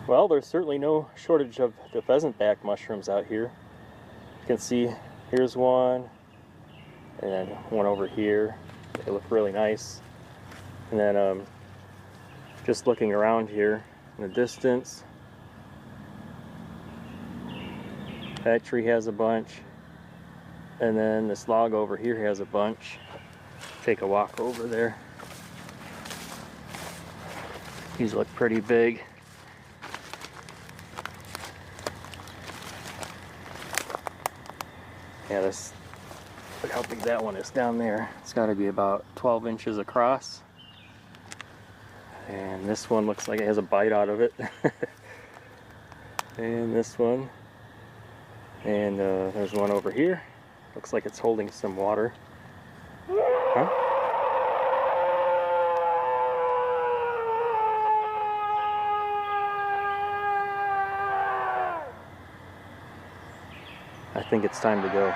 Well, there's certainly no shortage of the pheasant-back mushrooms out here. You can see here's one, and then one over here. They look really nice. And then just looking around here in the distance, that tree has a bunch, and then this log over here has a bunch. Take a walk over there. These look pretty big. Yeah, this, look how big that one is down there. It's got to be about 12 inches across. And this one looks like it has a bite out of it. And this one. And there's one over here. Looks like it's holding some water. Huh? I think it's time to go.